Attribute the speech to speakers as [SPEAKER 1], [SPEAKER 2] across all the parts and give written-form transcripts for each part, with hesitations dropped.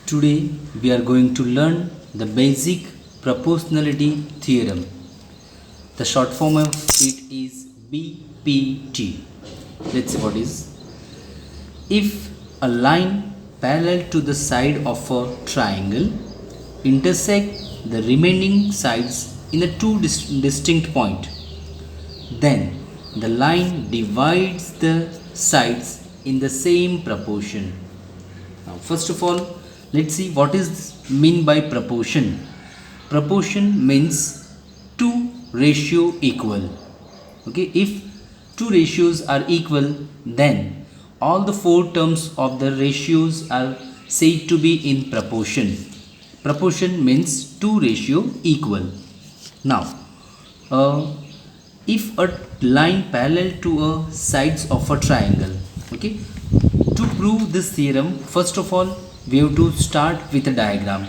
[SPEAKER 1] Today we are going to learn the basic proportionality theorem. The short form of it is BPT. Let's see what is. If a line parallel to the side of a triangle intersect the remaining sides in a two distinct point, then the line divides the sides in the same proportion. Now first of all, let's see what is mean by proportion. Proportion means two ratio equal. Okay, if two ratios are equal, then all the four terms of the ratios are said to be in proportion. Proportion means two ratio equal. Now if a line parallel to a sides of a triangle, okay, to prove this theorem, first of all we have to start with a diagram.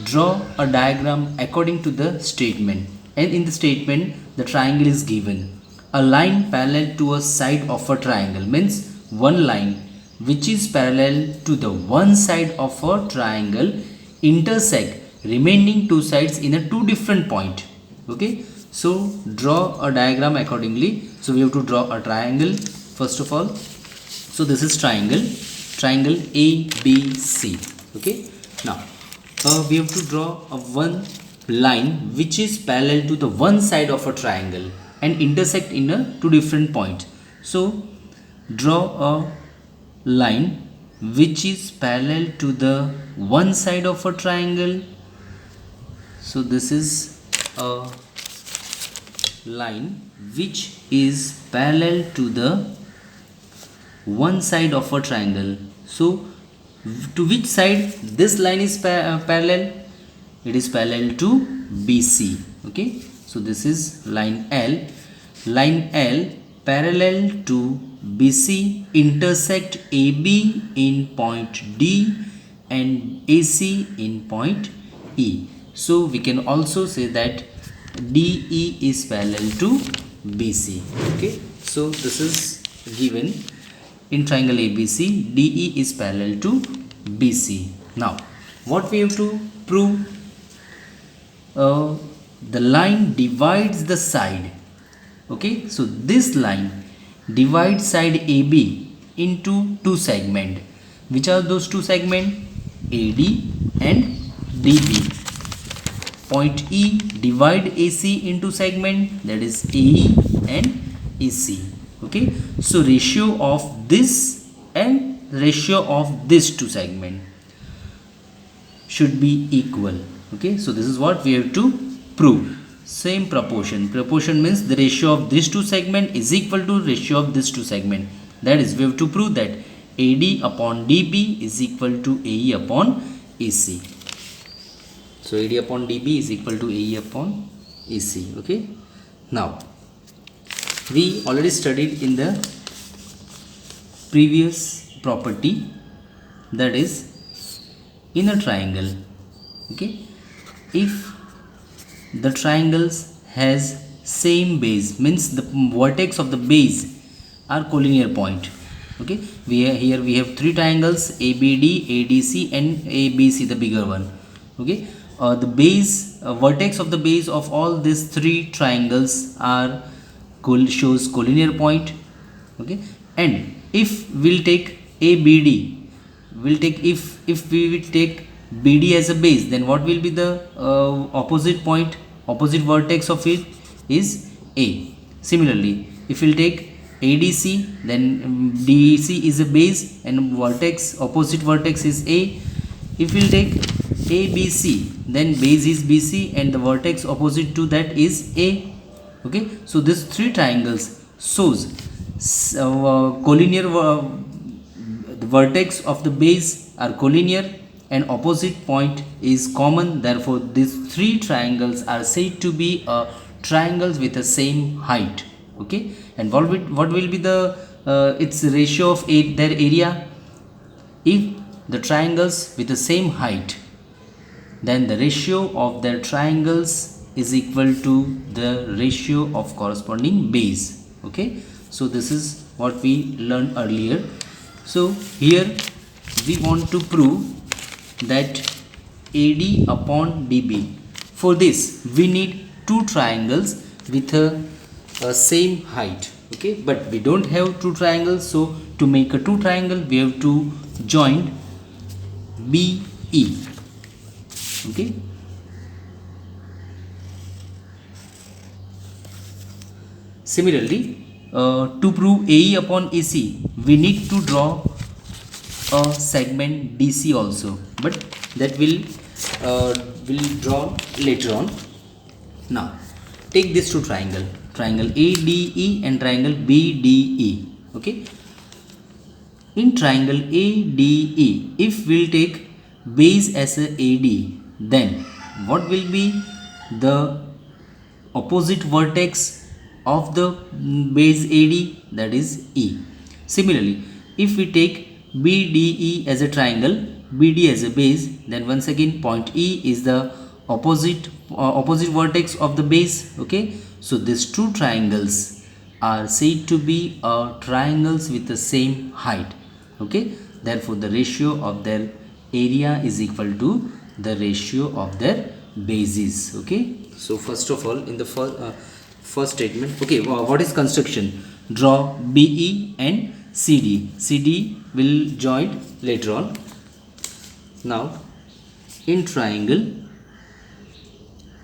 [SPEAKER 1] Draw a diagram according to the statement, and in the statement the triangle is given. A line parallel to a side of a triangle means one line which is parallel to the one side of a triangle intersect remaining two sides in a two different point. Okay, so draw a diagram accordingly. So we have to draw a triangle first of all. So this is triangle ABC. Okay, now we have to draw a one line which is parallel to the one side of a triangle and intersect in a two different points. So draw a line which is parallel to the one side of a triangle. So this is a line which is parallel to the one side of a triangle. So to which side this line is parallel? It is parallel to BC. Okay, so this is line L. Line L parallel to BC intersect AB in point D and AC in point E. So we can also say that DE is parallel to BC. Okay, so this is given in triangle ABC. DE is parallel to BC. Now what we have to prove? The line divides the side. Okay, so this line divides side AB into two segments. Which are those two segments? AD and DB. Point E divide AC into segment, that is AE and AC. Okay, so ratio of this and ratio of this two segment should be equal. Okay, so this is what we have to prove. Same proportion. Proportion means the ratio of this two segment is equal to ratio of this two segment. That is, we have to prove that AD upon DB is equal to AE upon AC. So AD upon DB is equal to AE upon AC. Okay, now we already studied in the previous property, that is in a triangle. Okay, if the triangles has same base, means the vertex of the base are collinear point. Okay, here we have three triangles, ABD, ADC and ABC, the bigger one. Okay, the base vertex of the base of all these three triangles are shows collinear point. Okay, and if we'll take ABD, if we will take BD as a base, then what will be the opposite point, opposite vertex of it is A. Similarly, if we'll take ADC, then DC is a base and vertex, opposite vertex is A. If we'll take ABC, then base is BC and the vertex opposite to that is A. Okay, so these three triangles shows collinear, the vertex of the base are collinear and opposite point is common. Therefore these three triangles are said to be triangles with the same height. Okay, and what will be the its ratio of their area? If the triangles with the same height, then the ratio of their triangles is equal to the ratio of corresponding base. Okay, so this is what we learned earlier. So here we want to prove that AD upon DB. For this we need two triangles with a same height. Okay, but we don't have two triangles, so to make a two triangle we have to join BE. Okay, similarly, to prove AE upon AC, we need to draw a segment DC also, but that will draw later on. Now, take this two triangle ADE and triangle BDE. Okay, in triangle ADE, if we'll take base as a AD, then what will be the opposite vertex of the base AD? That is E. Similarly, if we take BDE as a triangle, BD as a base, then once again point E is the opposite vertex of the base. Okay, so these two triangles are said to be triangles with the same height. Okay, therefore the ratio of their area is equal to the ratio of their bases. Okay, so first of all, in the first statement, okay, what is construction? Draw BE and CD. CD will join later on. Now, in triangle,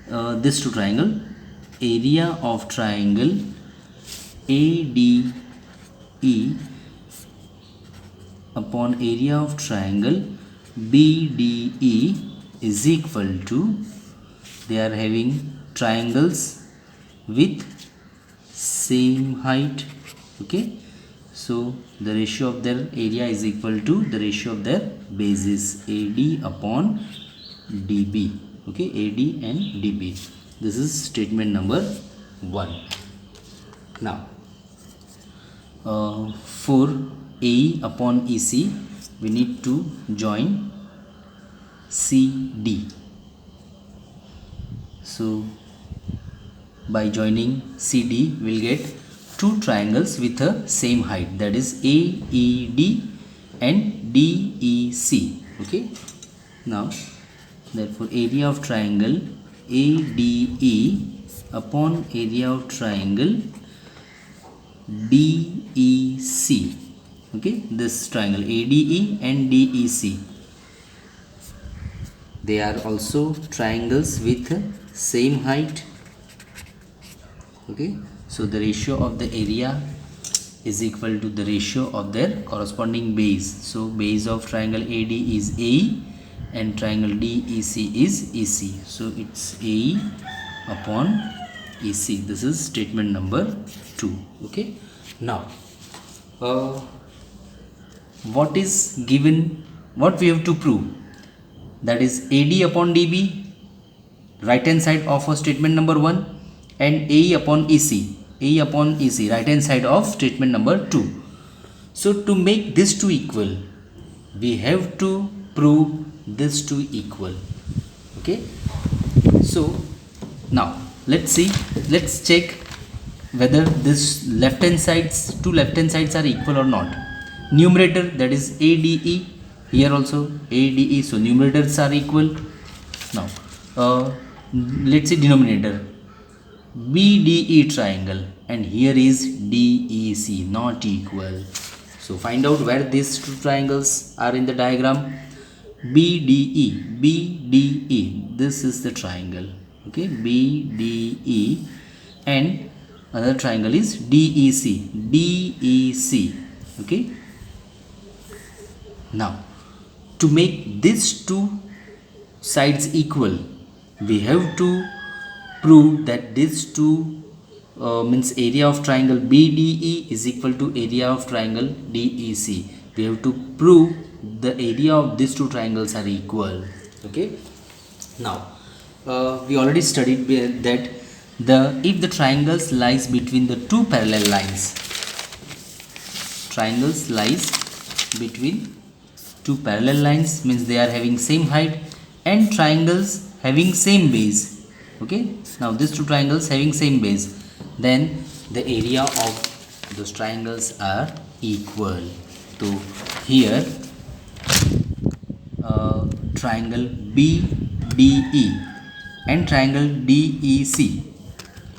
[SPEAKER 1] this two triangle, area of triangle ADE upon area of triangle BDE is equal to, they are having triangles with same height. Okay, so the ratio of their area is equal to the ratio of their bases, AD upon DB. Okay, AD and DB. This is statement number 1. Now, for AE upon EC, we need to join CD. So by joining CD, we will get two triangles with the same height, that is AED and DEC. Okay, now therefore area of triangle ADE upon area of triangle DEC. Okay, this triangle ADE and DEC, they are also triangles with same height. Okay, so the ratio of the area is equal to the ratio of their corresponding base. So base of triangle AD is AE and triangle DEC is EC. So it's AE upon EC. This is statement number 2. Okay, now what is given, what we have to prove, that is AD upon DB, right hand side of a statement number 1, and AE upon EC, AE upon EC, right hand side of statement number 2. So to make these two equal, we have to prove these two equal. Okay, so now let's check whether this left hand sides, two left hand sides are equal or not. Numerator, that is ADE, here also ADE, so numerators are equal. Now let's see denominator, BDE triangle, and here is DEC, not equal. So find out where these two triangles are in the diagram. BDE, this is the triangle. Okay, BDE, and another triangle is DEC. Okay, now to make these two sides equal, we have to prove that these two means area of triangle BDE is equal to area of triangle DEC. We have to prove the area of these two triangles are equal. Okay, now we already studied that if the triangles lies between the two parallel lines, triangles lies between two parallel lines means they are having same height, and triangles having same base. Okay, now these two triangles having same base, then the area of those triangles are equal. So here triangle BDE and triangle DEC.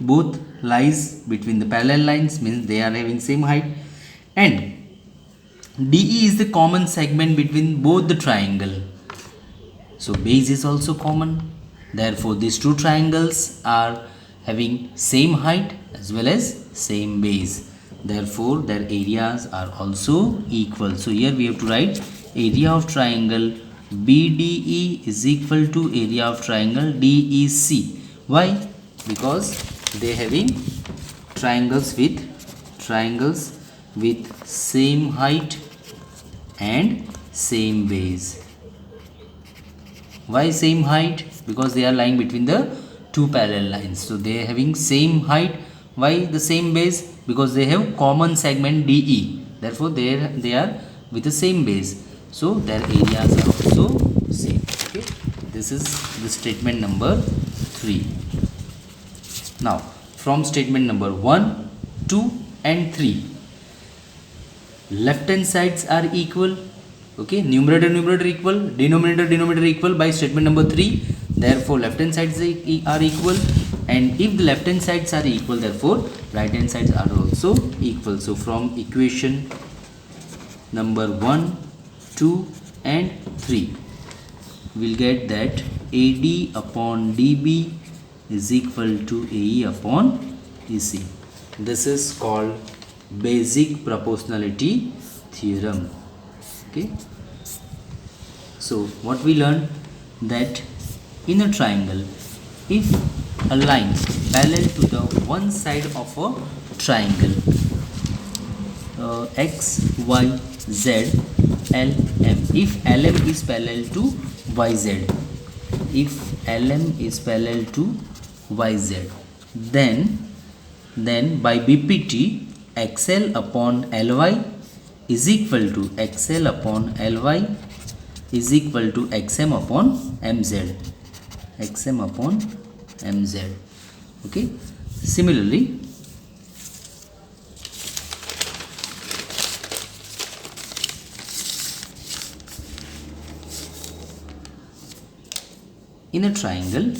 [SPEAKER 1] Both lies between the parallel lines, means they are having same height, and DE is the common segment between both the triangle. So base is also common. Therefore, these two triangles are having same height as well as same base. Therefore, their areas are also equal. So here we have to write area of triangle BDE is equal to area of triangle DEC. Why? Because they having triangles with same height and same base. Why same height? Because they are lying between the two parallel lines. So they are having same height. Why the same base? Because they have common segment DE. Therefore they are with the same base. So their areas are also same. Okay. This is the statement number 3. Now from statement number 1, 2 and 3. Left hand sides are equal. Okay, numerator equal, denominator equal by statement number 3. Therefore left hand sides are equal, and if the left hand sides are equal, therefore right hand sides are also equal. So from equation number 1, 2 and 3, we'll get that AD upon DB is equal to AE upon EC. This is called basic proportionality theorem. Okay. So what we learned, that in a triangle, if a line parallel to the one side of a triangle, x, y, z, LM, if LM is parallel to YZ, if LM is parallel to YZ, then by BPT, XL upon LY is equal to XL upon LY is equal to XM upon MZ. XM upon MZ. Okay. Similarly, in a triangle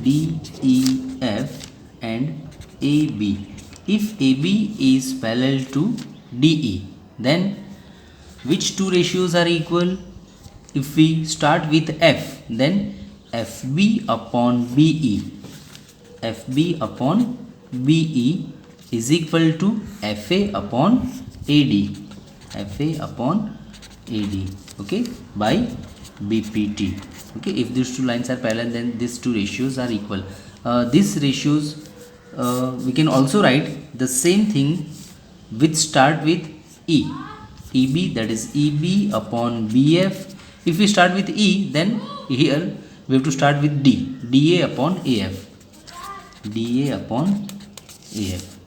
[SPEAKER 1] DEF and AB, if AB is parallel to DE, then which two ratios are equal? If we start with F, then FB upon BE, FB upon BE is equal to FA upon AD, FA upon AD, okay, by BPT. Okay, if these two lines are parallel, then these two ratios are equal. These ratios we can also write the same thing which start with E, EB, that is EB upon BF. If we start with E, then here we have to start with D, DA upon AF, DA upon AF.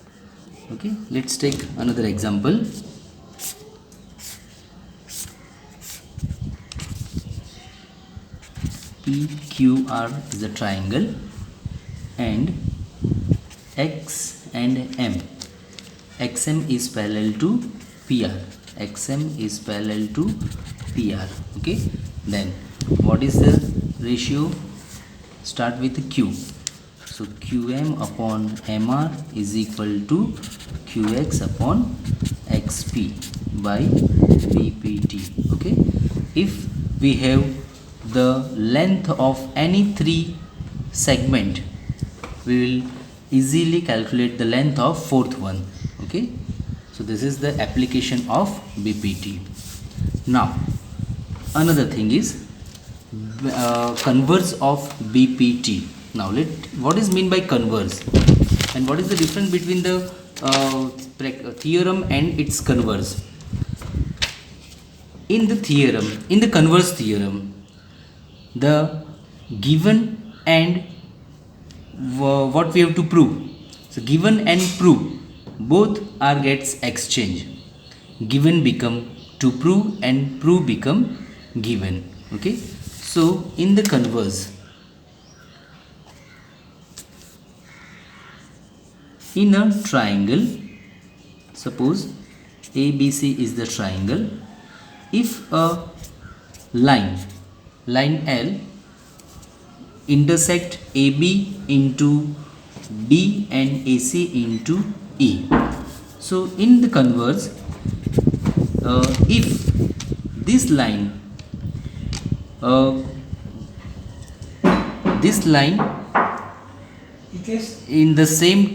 [SPEAKER 1] Okay, let's take another example. PQR is a triangle, and X and M, XM is parallel to PR, XM is parallel to PR. Okay, then what is the ratio? Start with Q. So QM upon MR is equal to QX upon XP by BPT. Okay, if we have the length of any three segment, we will easily calculate the length of fourth one. Okay, so this is the application of BPT. Now another thing is converse of BPT. Now what is mean by converse, and what is the difference between the theorem and its converse? In the converse theorem, the given and what we have to prove. So given and prove both are gets exchange. Given become to prove and prove become given. Okay. So in the converse, in a triangle, suppose ABC is the triangle, if a line L intersect AB into D and AC into E. So in the converse, if this line in the same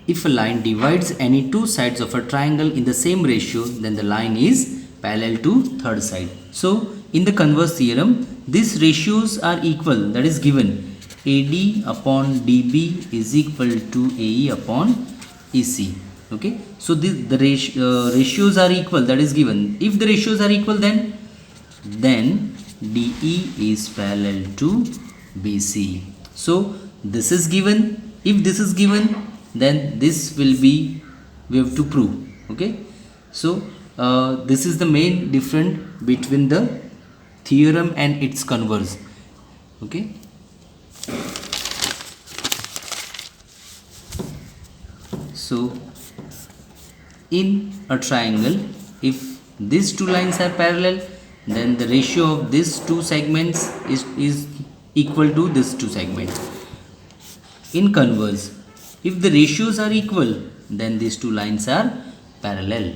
[SPEAKER 1] if a line divides any two sides of a triangle in the same ratio, then the line is parallel to third side. So in the converse theorem, these ratios are equal, that is given AD upon DB is equal to AE upon EC. Okay, so the ratios are equal, that is given. If the ratios are equal, then DE is parallel to BC. So this is given. If this is given, then this will be, we have to prove. Okay, so this is the main difference between the theorem and its converse. Okay, so in a triangle, if these two lines are parallel, then the ratio of these two segments is equal to these two segments. In converse, if the ratios are equal, then these two lines are parallel.